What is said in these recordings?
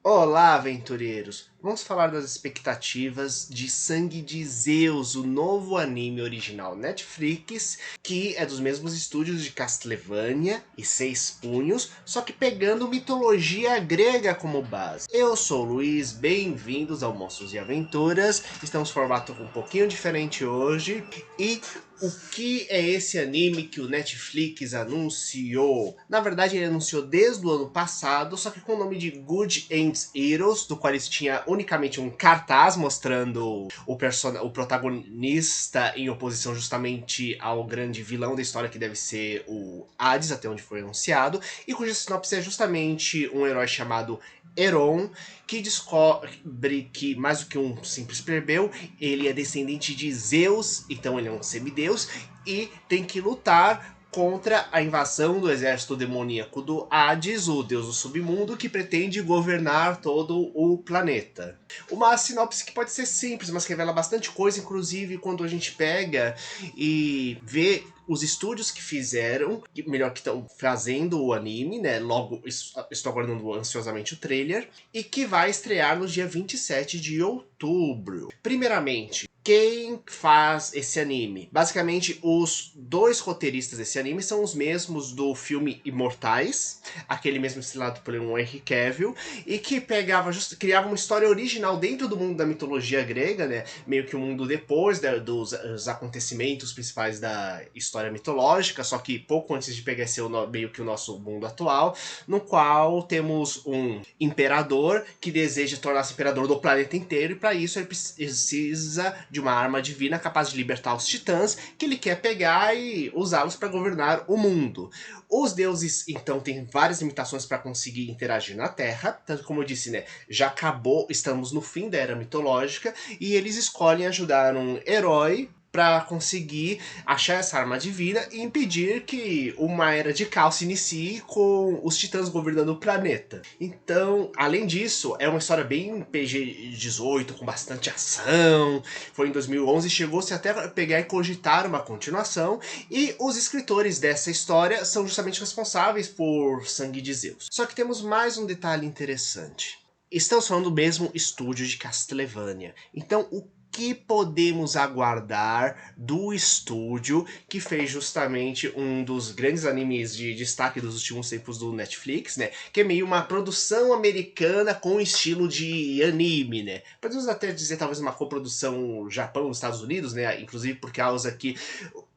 Olá, aventureiros! Vamos falar das expectativas de Sangue de Zeus, o novo anime original Netflix, que é dos mesmos estúdios de Castlevania e Seis Punhos, só que pegando mitologia grega como base. Eu sou o Luiz, bem-vindos ao Monstros e Aventuras. Estamos em formato um pouquinho diferente hoje. E o que é esse anime que o Netflix anunciou? Na verdade, ele anunciou desde o ano passado, só que com o nome de Good Ends Heroes, do qual eles tinha unicamente um cartaz mostrando o protagonista em oposição justamente ao grande vilão da história, que deve ser o Hades, até onde foi anunciado, e cuja sinopse é justamente um herói chamado Heron, que descobre que, mais do que um simples plebeu, ele é descendente de Zeus, então ele é um semideus, e tem que lutar contra a invasão do exército demoníaco do Hades, o deus do submundo, que pretende governar todo o planeta. Uma sinopse que pode ser simples, mas que revela bastante coisa, inclusive quando a gente pega e vê os estúdios que fizeram, melhor, que estão fazendo o anime, né? Logo, estou aguardando ansiosamente o trailer, e que vai estrear no dia 27 de outubro. Primeiramente, quem faz esse anime? Basicamente, os dois roteiristas desse anime são os mesmos do filme Imortais, aquele mesmo estrelado pelo Henry Cavill, e que criava uma história original dentro do mundo da mitologia grega, né? Meio que o mundo depois dos acontecimentos principais da história mitológica, só que pouco antes de pegar esse meio que o nosso mundo atual, no qual temos um imperador que deseja tornar-se imperador do planeta inteiro, e para isso ele precisa de uma arma divina capaz de libertar os titãs, que ele quer pegar e usá-los para governar o mundo. Os deuses, então, têm várias limitações para conseguir interagir na Terra, tanto como eu disse, né, já acabou, estamos no fim da era mitológica, e eles escolhem ajudar um herói para conseguir achar essa arma divina e impedir que uma era de caos se inicie com os titãs governando o planeta. Então, além disso, é uma história bem PG-18, com bastante ação. Foi em 2011, chegou-se até a pegar e cogitar uma continuação, e os escritores dessa história são justamente responsáveis por Sangue de Zeus. Só que temos mais um detalhe interessante. Estamos falando do mesmo estúdio de Castlevania. Então, o que podemos aguardar do estúdio que fez justamente um dos grandes animes de destaque dos últimos tempos do Netflix, né? Que é meio uma produção americana com estilo de anime, né? Podemos até dizer talvez uma coprodução Japão-Estados Unidos, né? Inclusive por causa que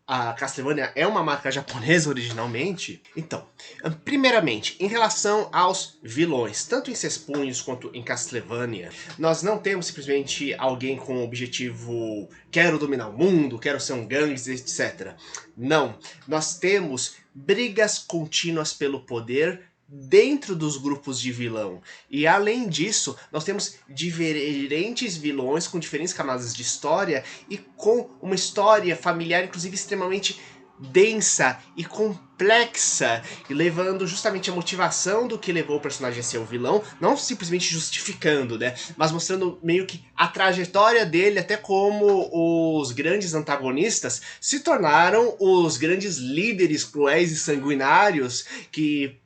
a Castlevania é uma marca japonesa originalmente. Então, primeiramente, em relação aos vilões, tanto em Seis Punhos quanto em Castlevania, nós não temos simplesmente alguém com o objetivo quero dominar o mundo, quero ser um gangster, etc. Não, nós temos brigas contínuas pelo poder dentro dos grupos de vilão. E além disso, nós temos diferentes vilões com diferentes camadas de história e com uma história familiar, inclusive, extremamente densa e complexa, e levando justamente a motivação do que levou o personagem a ser o vilão, não simplesmente justificando, né, mas mostrando meio que a trajetória dele, até como os grandes antagonistas se tornaram os grandes líderes cruéis e sanguinários que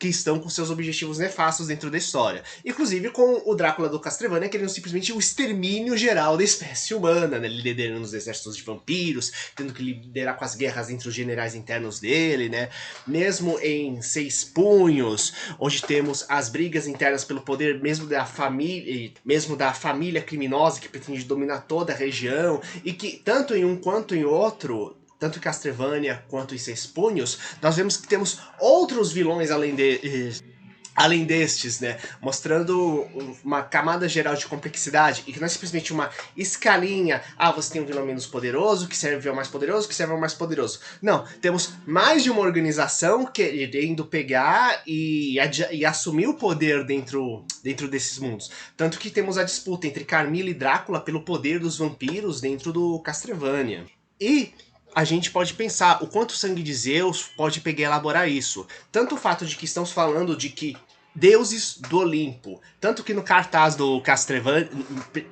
estão com seus objetivos nefastos dentro da história. Inclusive com o Drácula do Castlevania querendo simplesmente o extermínio geral da espécie humana, né? Liderando os exércitos de vampiros, tendo que liderar com as guerras entre os generais internos dele, né? Mesmo em Seis Punhos, onde temos as brigas internas pelo poder mesmo da família criminosa que pretende dominar toda a região, e que tanto em um quanto em outro, tanto em Castlevania quanto em Seis Punhos, nós vemos que temos outros vilões além destes, né? Mostrando uma camada geral de complexidade, e que não é simplesmente uma escalinha. Ah, você tem um vilão menos poderoso, que serve ao mais poderoso, que serve ao mais poderoso. Não, temos mais de uma organização querendo pegar e assumir o poder dentro desses mundos. Tanto que temos a disputa entre Carmilla e Drácula pelo poder dos vampiros dentro do Castlevania. E a gente pode pensar o quanto o Sangue de Zeus pode pegar e elaborar isso. Tanto o fato de que estamos falando de que deuses do Olimpo. Tanto que no cartaz do Castlevania,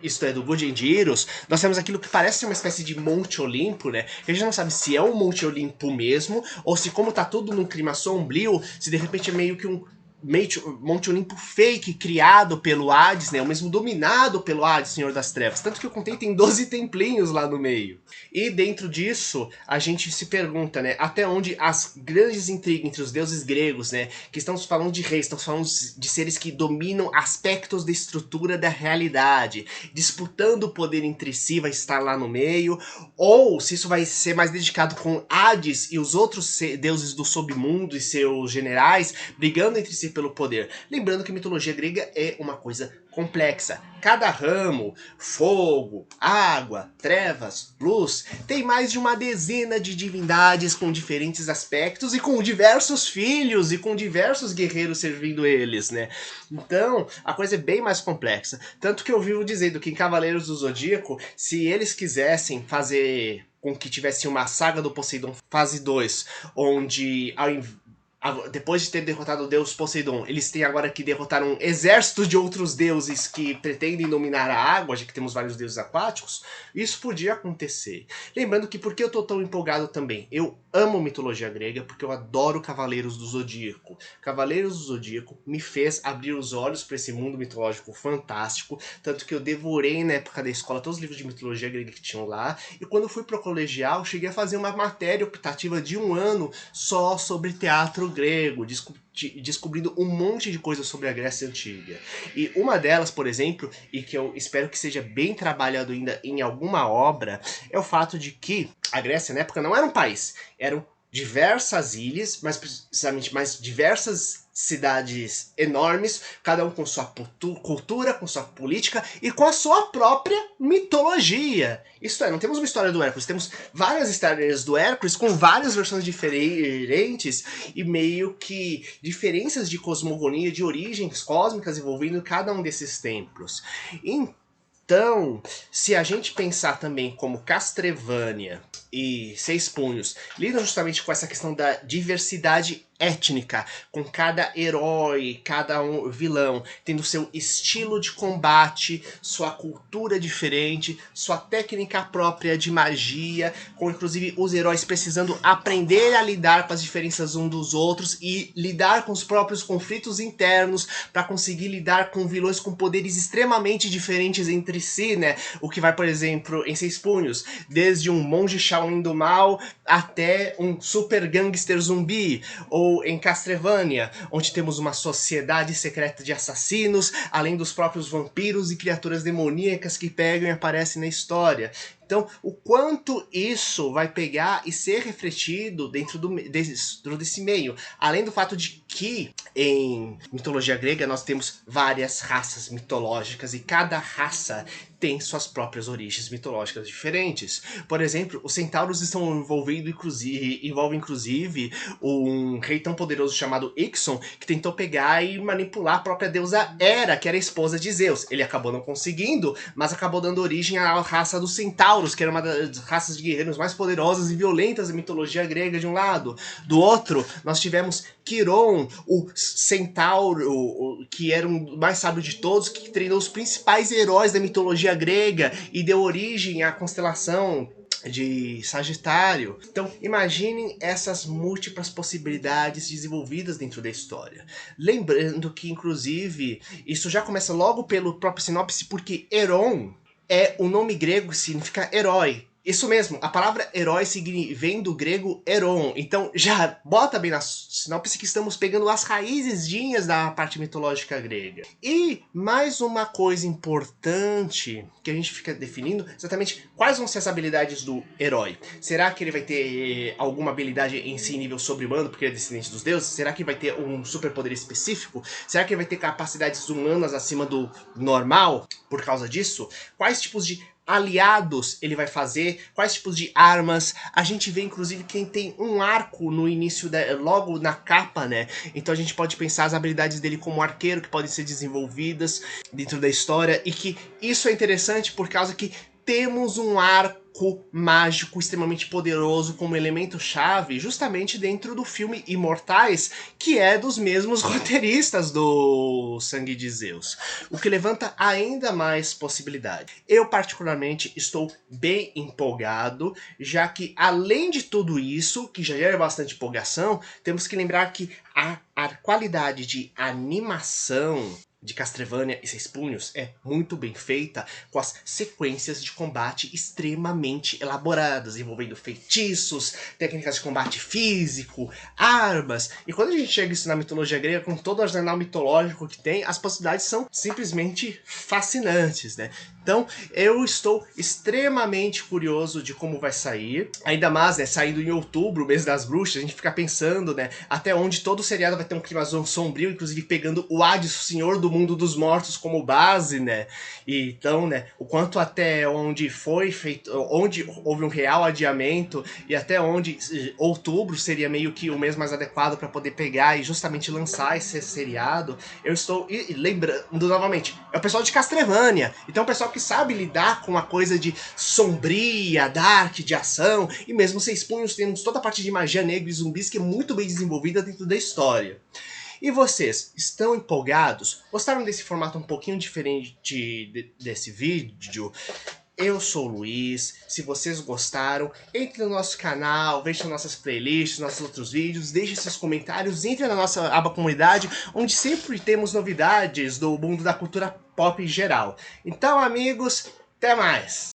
isto é, do Good End Heroes, nós temos aquilo que parece ser uma espécie de Monte Olimpo, né? A gente não sabe se é um Monte Olimpo mesmo, ou se, como tá tudo num clima sombrio, se de repente é meio que um Monte Olimpo fake criado pelo Hades, né? O mesmo dominado pelo Hades, Senhor das Trevas. Tanto que eu contei, tem 12 templinhos lá no meio. E dentro disso, a gente se pergunta, né? Até onde as grandes intrigas entre os deuses gregos, né? Que estamos falando de reis, estamos falando de seres que dominam aspectos da estrutura da realidade, disputando o poder entre si, vai estar lá no meio. Ou se isso vai ser mais dedicado com Hades e os outros deuses do submundo e seus generais brigando entre si pelo poder. Lembrando que a mitologia grega é uma coisa complexa. Cada ramo, fogo, água, trevas, luz, tem mais de uma dezena de divindades com diferentes aspectos e com diversos filhos e com diversos guerreiros servindo eles, né? Então, a coisa é bem mais complexa. Tanto que eu vivo dizendo que em Cavaleiros do Zodíaco, se eles quisessem fazer com que tivesse uma saga do Poseidon fase 2, onde depois de ter derrotado o deus Poseidon, eles têm agora que derrotar um exército de outros deuses que pretendem dominar a água, já que temos vários deuses aquáticos, isso podia acontecer. Lembrando que por que eu tô tão empolgado também? Eu amo mitologia grega porque eu adoro Cavaleiros do Zodíaco. Cavaleiros do Zodíaco me fez abrir os olhos para esse mundo mitológico fantástico, tanto que eu devorei na época da escola todos os livros de mitologia grega que tinham lá, e quando fui pro colegial, cheguei a fazer uma matéria optativa de 1 ano só sobre teatro grego, descobrindo um monte de coisas sobre a Grécia Antiga. E uma delas, por exemplo, e que eu espero que seja bem trabalhado ainda em alguma obra, é o fato de que a Grécia, na época, não era um país, eram diversas ilhas, mas precisamente mais diversas cidades enormes, cada um com sua cultura, com sua política e com a sua própria mitologia. Isto é, não temos uma história do Hércules, temos várias histórias do Hércules com várias versões diferentes e meio que diferenças de cosmogonia, de origens cósmicas envolvendo cada um desses templos. Então, se a gente pensar também como Castlevania e Seis Punhos lidam justamente com essa questão da diversidade étnica, com cada herói, cada vilão tendo seu estilo de combate, sua cultura diferente, sua técnica própria de magia, com inclusive os heróis precisando aprender a lidar com as diferenças uns dos outros e lidar com os próprios conflitos internos para conseguir lidar com vilões com poderes extremamente diferentes entre si, né? O que vai, por exemplo, em Seis Punhos, desde um monge Shaolin do mal até um super gangster zumbi, ou em Castlevania, onde temos uma sociedade secreta de assassinos, além dos próprios vampiros e criaturas demoníacas que pegam e aparecem na história. Então, o quanto isso vai pegar e ser refletido dentro desse meio. Além do fato de que, em mitologia grega, nós temos várias raças mitológicas e cada raça tem suas próprias origens mitológicas diferentes. Por exemplo, os centauros estão envolvem inclusive um rei tão poderoso chamado Ixion, que tentou pegar e manipular a própria deusa Hera, que era a esposa de Zeus. Ele acabou não conseguindo, mas acabou dando origem à raça dos centauros, que era uma das raças de guerreiros mais poderosas e violentas da mitologia grega de um lado. Do outro, nós tivemos Quiron, o centauro, que era o mais sábio de todos, que treinou os principais heróis da mitologia grega e deu origem à constelação de Sagitário. Então, imaginem essas múltiplas possibilidades desenvolvidas dentro da história. Lembrando que, inclusive, isso já começa logo pelo próprio sinopse, porque Heron é o nome grego que significa herói. Isso mesmo, a palavra herói vem do grego heron, então já bota bem na sinopse que estamos pegando as raízes da parte mitológica grega. E mais uma coisa importante que a gente fica definindo, exatamente quais vão ser as habilidades do herói. Será que ele vai ter alguma habilidade em si nível sobre-humano, porque ele é descendente dos deuses? Será que vai ter um superpoder específico? Será que ele vai ter capacidades humanas acima do normal por causa disso? Quais tipos de aliados ele vai fazer, quais tipos de armas. A gente vê inclusive quem tem um arco no início, logo na capa, né? Então a gente pode pensar as habilidades dele como arqueiro que podem ser desenvolvidas dentro da história, e que isso é interessante por causa que temos um arco arco mágico extremamente poderoso como elemento-chave justamente dentro do filme Imortais, que é dos mesmos roteiristas do Sangue de Zeus, o que levanta ainda mais possibilidade. Eu particularmente estou bem empolgado, já que além de tudo isso, que já gera bastante empolgação, temos que lembrar que a qualidade de animação de Castlevania e Seis Punhos é muito bem feita, com as sequências de combate extremamente elaboradas, envolvendo feitiços, técnicas de combate físico, armas. E quando a gente chega isso na mitologia grega, com todo o arsenal mitológico que tem, as possibilidades são simplesmente fascinantes, né? Então, eu estou extremamente curioso de como vai sair. Ainda mais, né, saindo em outubro, mês das bruxas, a gente fica pensando, né, até onde todo o seriado vai ter um clima sombrio, inclusive pegando o Hades, o Senhor do Mundo dos Mortos, como base, né? E, então, né, o quanto até onde foi feito, onde houve um real adiamento e até onde outubro seria meio que o mês mais adequado para poder pegar e justamente lançar esse seriado. Eu estou lembrando novamente, é o pessoal de Castlevania, então o pessoal que sabe lidar com a coisa de sombria, dark, de ação, e mesmo Seis Punhos temos toda a parte de magia negra e zumbis que é muito bem desenvolvida dentro da história. E vocês, estão empolgados? Gostaram desse formato um pouquinho diferente desse vídeo? Eu sou o Luiz, se vocês gostaram, entre no nosso canal, vejam nossas playlists, nossos outros vídeos, deixem seus comentários, entre na nossa aba comunidade, onde sempre temos novidades do mundo da cultura pop em geral. Então, amigos, até mais!